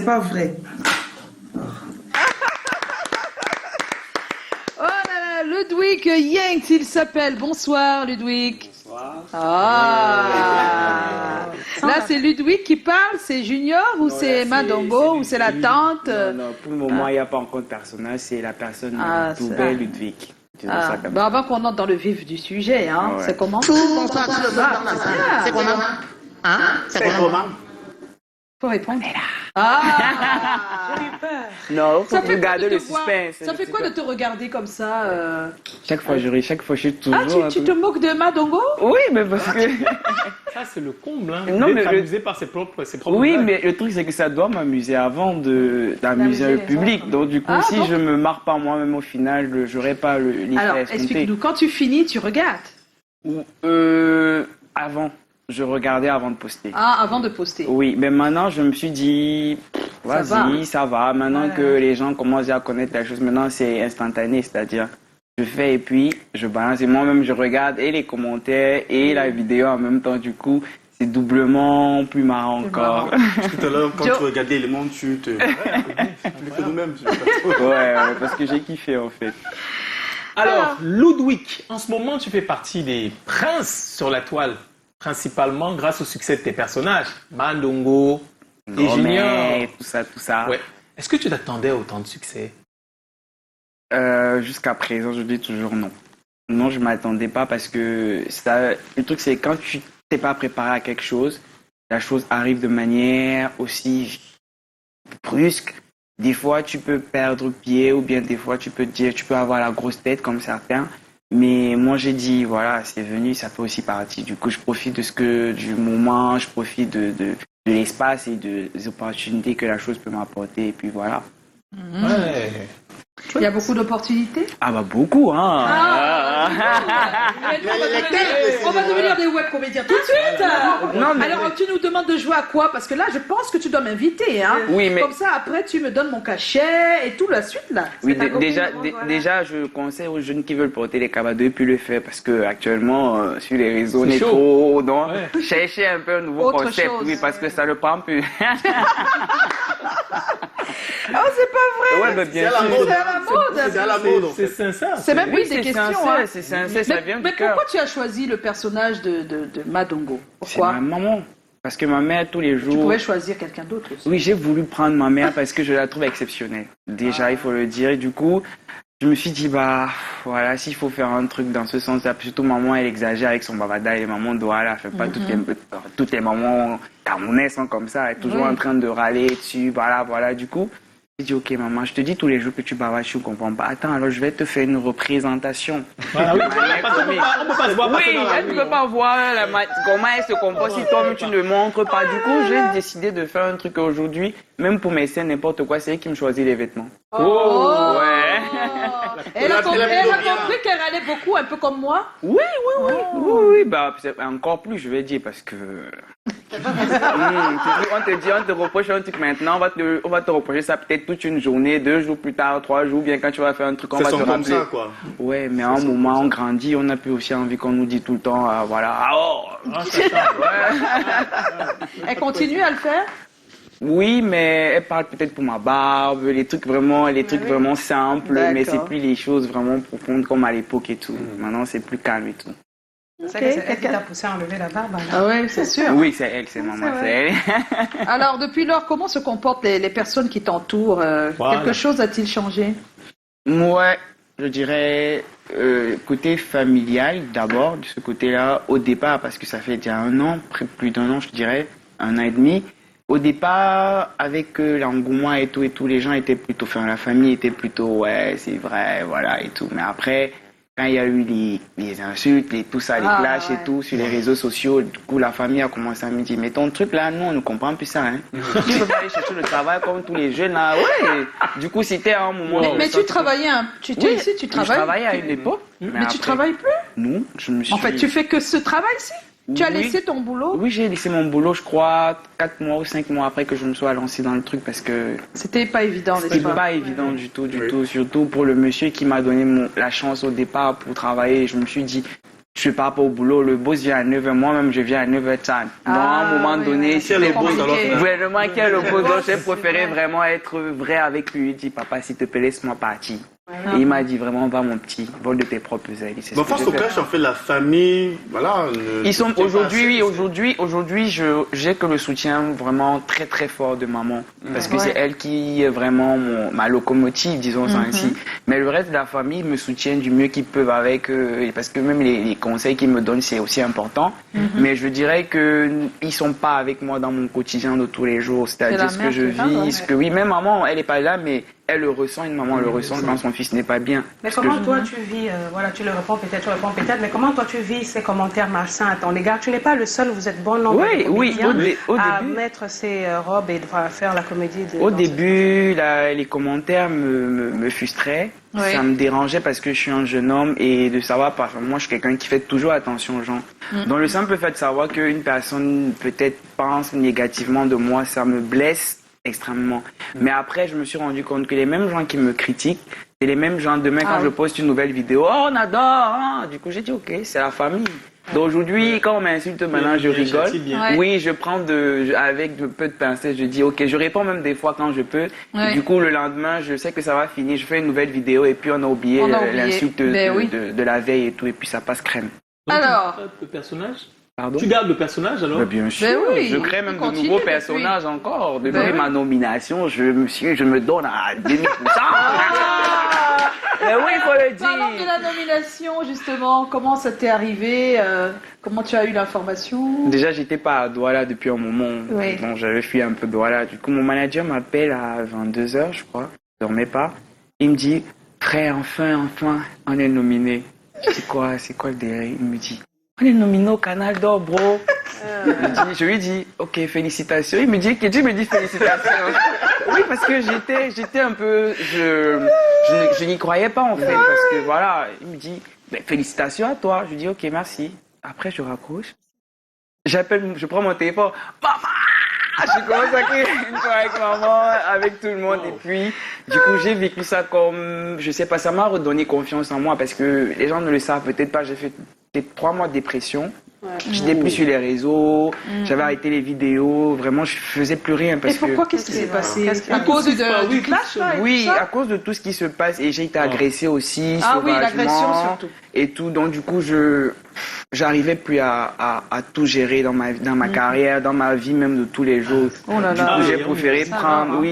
C'est pas vrai. Oh là là, Ludwig Yanks, il s'appelle. Bonsoir, Ludwig. Bonsoir. Ah. Là, c'est Ludwig qui parle, c'est Junior ou c'est Madongo ou c'est la tante? Non, pour le moment, il n'y a pas encore de personnage, c'est la personne Doubet Ludwig. Bah avant qu'on entre dans le vif du sujet, hein, c'est comment? C'est comment? Hein? C'est comment? Faut répondre. Ah. Non, faut Ça fait quoi garder de le te voir? suspense. Ça fait quoi de te regarder comme ça? Chaque fois, je ris, chaque fois, je suis toujours. Ah, tu te moques de Madongo? Oui, mais parce que. Ça, c'est le comble, hein. Non, D'être mais amusé par ses propres Oui, blagues. mais le truc, c'est que ça doit m'amuser avant d'amuser le les public. autres. Donc, du coup, Ah, si bon je me marre pas moi-même au final, j'aurai pas l'effet Alors, escompté. explique-nous, quand tu finis, tu regardes. Avant, je regardais avant de poster. Ah, avant de poster. Oui, mais maintenant, je me suis dit, Ça vas-y, ça va. Maintenant Ouais. que les gens commencent à connaître la chose, maintenant, c'est instantané, c'est-à-dire, je fais et puis je balance. Et moi-même, je regarde et les commentaires et la vidéo en même temps. Du coup, c'est doublement plus marrant encore. Tout à l'heure, quand Joe. tu regardais l'élément, tu te. Tu le fais nous-mêmes. Ouais, parce que j'ai kiffé en fait. Alors, Ludwig, en ce moment, tu fais partie des princes sur la toile, principalement grâce au succès de tes personnages, Mandongo et Junior. Mais tout ça. Ouais. Est-ce que tu t'attendais à autant de succès? Jusqu'à présent, je dis toujours non. Non, je m'attendais pas parce que ça, le truc, c'est quand tu t'es pas préparé à quelque chose, la chose arrive de manière aussi brusque. Des fois, tu peux perdre pied ou bien des fois, tu peux avoir la grosse tête comme certains. Mais moi, j'ai dit, voilà, c'est venu, ça fait aussi partie. Du coup, je profite du moment, je profite de l'espace et des opportunités que la chose peut m'apporter. Et puis voilà. Ouais. Il y a beaucoup d'opportunités. Ah bah beaucoup, hein. On va devenir des web comédiens tout de suite. Non, mais- Alors, tu nous demandes de jouer à quoi? Parce que là, je pense que tu dois m'inviter. Hein. Oui, mais- Comme ça, après, tu me donnes mon cachet et tout la suite là. Oui, C'est ta copine, déjà, voilà. déjà, je conseille aux jeunes qui veulent porter les cabados de plus le faire parce que actuellement sur les réseaux, on C'est est chaud. trop dans Ouais. chercher un peu un nouveau Autre concept, chose. oui, parce que ça le prend plus. Oh, c'est pas vrai. Ouais, mais bien C'est à la sûr. mode. C'est à la mode. C'est à la mode. C'est sincère. C'est même Oui, plus des c'est questions. sincère, Hein. c'est sincère, ça vient Mais du cœur. pourquoi tu as choisi le personnage de Madongo? C'est Pourquoi? ma maman, parce que ma mère tous les Tu jours. pouvais choisir quelqu'un d'autre aussi. Oui, j'ai voulu prendre ma mère parce que je la trouve exceptionnelle. Déjà, il faut le dire. Et du coup, je me suis dit, bah, voilà, s'il faut faire un truc dans ce sens-là, surtout maman, elle exagère avec son bavada et les mamans Douala, elle fait pas toutes les mamans camerounaises sont comme ça, elle est toujours Oui. en train de râler dessus, voilà. Du coup, j'ai dit, ok, maman, je te dis tous les jours que tu bavaches, je ne comprends pas. Attends, alors je vais te faire une représentation. Voilà, oui, voilà, parce qu'on peut pas se voir passer Oui, dans la elle ne rue, peut hein. pas voir comment elle se comporte si toi-même tu ne montres pas. Du coup, j'ai décidé de faire un truc aujourd'hui, même pour mes scènes, n'importe quoi, c'est elle qui me choisit les vêtements. Oh, ouais. Elle a La compris, télé- qu'elle râlait beaucoup, un peu comme moi. Oui, bah, c'est encore plus, je vais dire, parce que. On te reproche un truc maintenant, on va te reprocher ça peut-être toute une journée, 2 jours plus tard, 3 jours, bien quand tu vas faire un truc, on C'est va te son comme rappeler. ça, quoi. Ouais, mais à un moment, on grandit, on a plus aussi envie qu'on nous dit tout le temps, voilà, Ah, c'est ça. Elle continue à le faire. Oui, mais elle parle peut-être pour ma barbe, les trucs vraiment simples, mais c'est D'accord. plus les choses vraiment profondes comme à l'époque et tout. Maintenant, c'est plus calme et tout. C'est vrai que c'est elle qui t'a poussé à enlever la barbe. Alors. Ah ouais, c'est sûr. Oui, c'est elle, c'est maman, c'est elle. Alors, depuis lors, comment se comportent les personnes qui t'entourent? Voilà. Quelque chose a-t-il changé? Ouais, je dirais côté familial d'abord, de ce côté-là, au départ, parce que ça fait déjà 1 an, plus d'1 an, je dirais, 1 an et demi. Au départ, avec l'engouement et tout, les gens étaient plutôt, enfin, la famille était plutôt, ouais, c'est vrai, voilà, et tout. Mais après, quand il y a eu les insultes, tout ça, les clashs ouais. et tout, sur les réseaux sociaux, du coup, la famille a commencé à me dire, mais ton truc là, nous, on ne comprend plus ça, hein. Tu peux pas aller chercher le travail comme tous les jeunes là, ouais. Du coup, c'était un moment. Mais tu travaillais, tu Oui, ici, tu je travailles. travaillais à une époque. Mais tu après, travailles plus? Non, je me suis. En fait, tu fais que ce travail-ci? Tu as Oui. laissé ton boulot? Oui, j'ai laissé mon boulot, je crois, 4 mois ou 5 mois après que je me sois lancé dans le truc parce que C'était pas évident, n'est-ce c'est pas? pas évident du tout, surtout pour le monsieur qui m'a donné la chance au départ pour travailler. Je me suis dit, je pars pas au boulot, le boss vient à 9h, moi-même je viens à 9h30. Donc à un moment donné, Quel est le boss alors? vraiment quel est le boss? Donc j'ai préféré vraiment être vrai avec lui. Il dit, papa, s'il te plaît, laisse-moi partir. Et il m'a dit vraiment, va mon petit, vole de tes propres ailes. Bon, face au clash, en fait, la famille, voilà. Ils sont aujourd'hui, j'ai que le soutien vraiment très très fort de maman, parce que c'est elle qui est vraiment ma locomotive, disons ça ainsi. Mais le reste de la famille me soutient du mieux qu'ils peuvent avec, parce que même les conseils qu'ils me donnent, c'est aussi important. Mais je dirais que ils sont pas avec moi dans mon quotidien de tous les jours, c'est-à-dire ce que je vis, ce que oui, même maman, elle est pas là, mais elle le ressent, une maman le ressent quand son fils n'est pas bien. Mais comment toi tu vis, voilà, tu réponds peut-être, mais comment toi tu vis ces commentaires malsains à ton égard? Tu n'es pas le seul, vous êtes bon nombre de comédiens à mettre ces robes et de faire la comédie. Au début, les commentaires me frustraient. Oui. Ça me dérangeait parce que je suis un jeune homme et de savoir, par exemple, moi je suis quelqu'un qui fait toujours attention aux gens. Donc le simple fait de savoir qu'une personne peut-être pense négativement de moi, ça me blesse extrêmement. Mais après, je me suis rendu compte que les mêmes gens qui me critiquent, c'est les mêmes gens. Demain, quand je poste une nouvelle vidéo, oh, on adore. Hein. Du coup, j'ai dit, ok, c'est la famille. Donc aujourd'hui, quand on m'insulte maintenant, je rigole. Oui, je prends avec de peu de pincettes, je dis, ok, je réponds même des fois quand je peux. Du coup, le lendemain, je sais que ça va finir. Je fais une nouvelle vidéo et puis on a oublié l'insulte de la veille et tout. Et puis ça passe crème. Donc, alors, le personnage? Pardon? Tu gardes le personnage alors? Bien sûr, oui, je crée même de nouveaux personnages encore. Depuis ma nomination, je me donne à 2000%. Mais oui, il faut le dire. Parlons de la nomination, justement, comment ça t'est arrivé? Comment tu as eu l'information? Déjà, j'étais pas à Douala depuis un moment. Bon, j'avais fui un peu Douala. Du coup, mon manager m'appelle à 22h, je crois. Je dormais pas. Il me dit, frère, enfin, on est nominé. C'est quoi le délire? Il me dit, on est nominé au Canal d'Or, bro. Je lui dis, ok, félicitations. Il me dit félicitations. Oui, parce que j'étais un peu, je n'y croyais pas en fait, parce que voilà, il me dit, ben, félicitations à toi. Je lui dis, ok, merci. Après, je raccroche. Je prends mon téléphone, maman. Je commence à crier une fois avec maman, avec tout le monde. Et puis, du coup, j'ai vécu ça comme, je sais pas, ça m'a redonné confiance en moi parce que les gens ne le savent peut-être pas. J'ai fait 3 mois de dépression. J'étais plus sur les réseaux, j'avais arrêté les vidéos, vraiment je faisais plus rien. Et pourquoi? Qu'est-ce qui s'est passé? À cause du clash? Oui, à cause de tout ce qui se passe et j'ai été agressée aussi, sauvagement. Oui, l'agression surtout. Et tout, donc du coup j'arrivais plus à tout gérer dans ma carrière, dans ma vie même de tous les jours. Du coup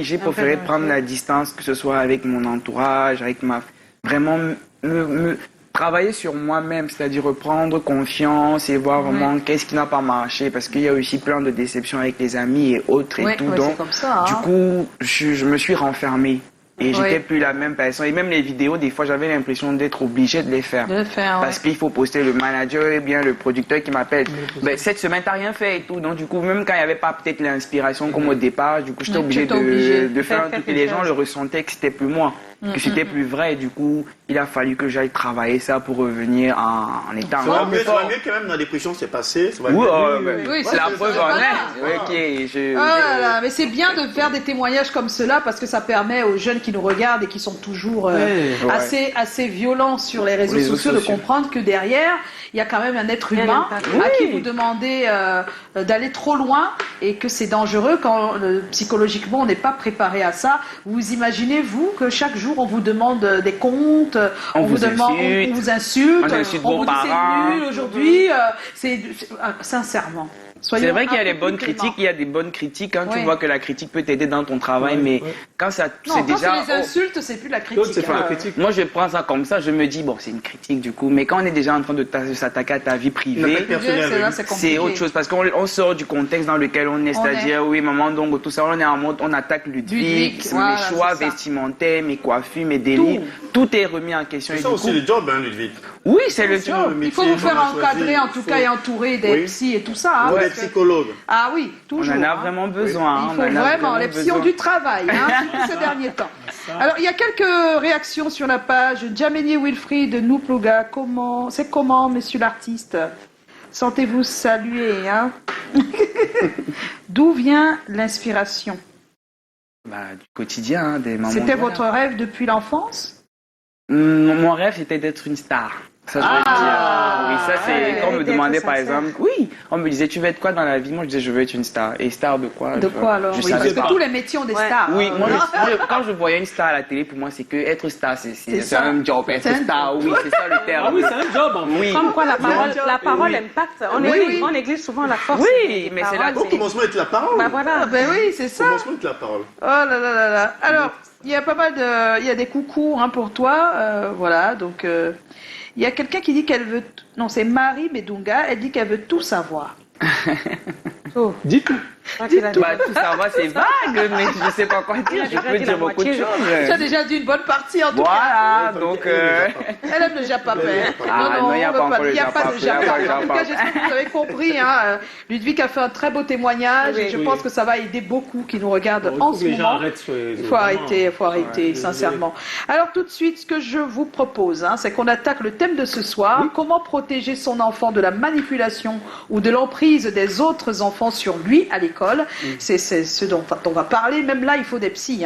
j'ai préféré prendre la distance, que ce soit avec mon entourage, avec vraiment travailler sur moi-même, c'est-à-dire reprendre confiance et voir vraiment qu'est-ce qui n'a pas marché, parce qu'il y a aussi plein de déceptions avec les amis et autres et tout. Donc, comme ça, du coup, je me suis renfermé. Et j'étais plus la même personne. Et même les vidéos, des fois, j'avais l'impression d'être obligé de les faire. Parce qu'il faut poster le manager et bien le producteur qui m'appelle. Ben, cette semaine, t'as rien fait et tout. Donc, du coup, même quand il n'y avait pas peut-être l'inspiration comme au départ, du coup, j'étais obligé de faire un truc. Et les gens le ressentaient que c'était plus moi. Que c'était plus vrai. Et du coup, il a fallu que j'aille travailler ça pour revenir en étant ça va mieux quand même, la dépression s'est passée. Oui, c'est la preuve en est. Mais c'est bien de faire des témoignages comme cela parce que ça permet aux jeunes qui nous regardent et qui sont toujours assez violents sur les réseaux sociaux de comprendre que derrière, il y a quand même un être humain à qui vous demandez d'aller trop loin et que c'est dangereux quand psychologiquement on n'est pas préparé à ça. Vous imaginez, vous, que chaque jour on vous demande des comptes, on vous insulte, on vous dit c'est nul aujourd'hui, sincèrement. C'est vrai qu'il y a les bonnes critiques, il y a des bonnes critiques quand tu vois que la critique peut t'aider dans ton travail, mais quand ça c'est déjà quand c'est les insultes, c'est plus la critique. Moi je prends ça comme ça, je me dis bon, c'est une critique du coup, mais quand on est déjà en train de s'attaquer à ta vie privée, c'est autre chose parce qu'on sort du contexte dans lequel on est, c'est-à-dire oui, maman donc tout ça, on est en mode on attaque Ludwig, mes choix vestimentaires, mes coiffures, mes délits, tout est remis en question. C'est ça aussi le job, hein, Ludwig. Oui, c'est le job. Il faut vous faire encadrer en tout cas et entourer des psys et tout ça. Psychologue. Ah oui, toujours. On en a vraiment besoin. Il faut vraiment, les psys ont du travail, surtout ces derniers temps. Alors, il y a quelques réactions sur la page. Jameni Wilfried de Noupluga. C'est comment, monsieur l'artiste? Sentez-vous salué, hein? D'où vient l'inspiration? Du quotidien, des moments. C'était votre rêve depuis l'enfance? Mon rêve, c'était d'être une star. Ça, je veux dire. Oui, ça, c'est quand on me demandait, par exemple, oui, on me disait, tu veux être quoi dans la vie? Moi, je disais, je veux être une star. Et star de quoi? De quoi alors? Je Oui, parce que tous les métiers ont des stars. Oui, moi, quand je voyais une star à la télé, pour moi, c'est que être star, c'est un job. Être star, oui, c'est ça le terme. Ah oui, c'est un job. Oui. Comme quoi la parole impacte. On néglige souvent la force. Oui, mais c'est là. Au commencement avec la parole. Bah voilà. Ben oui, c'est ça. Au commencement avec la parole. Oh là là là là. Alors, il y a pas mal de... Il y a des coucous pour toi. Voilà, donc... Il y a quelqu'un qui dit qu'elle veut... Non, c'est Marie Medunga. Elle dit qu'elle veut tout savoir. Tout. Dis tout. Tout savoir, c'est vague, mais je ne sais pas quoi dire. Je peux dire beaucoup de choses. Tu as déjà dit une bonne partie en tout cas. Voilà, donc... Elle aime le japapé. Non, il n'y a pas encore le Il n'y a pas de japapé. En tout cas, j'espère que vous avez compris. Ludwig a fait un très beau témoignage et je pense que ça va aider beaucoup qui nous regardent en ce moment. Il faut arrêter, sincèrement. Alors tout de suite, ce que je vous propose, c'est qu'on attaque le thème de ce soir. Comment protéger son enfant de la manipulation ou de l'emprise des autres enfants sur lui à l'école. C'est ce dont on va parler. Même là, il faut des psys,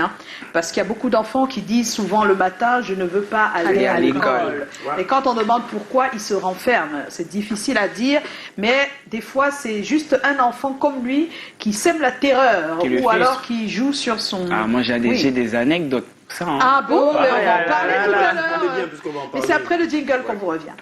parce qu'il y a beaucoup d'enfants qui disent souvent le matin, je ne veux pas aller à l'école. Et quand on demande pourquoi, ils se renferment. C'est difficile à dire, mais des fois, c'est juste un enfant comme lui qui sème la terreur ou alors qui joue sur son... Ah, moi, j'ai des anecdotes. Ça, Ah bon, on va en parler tout à l'heure. Et c'est après le jingle qu'on vous revient.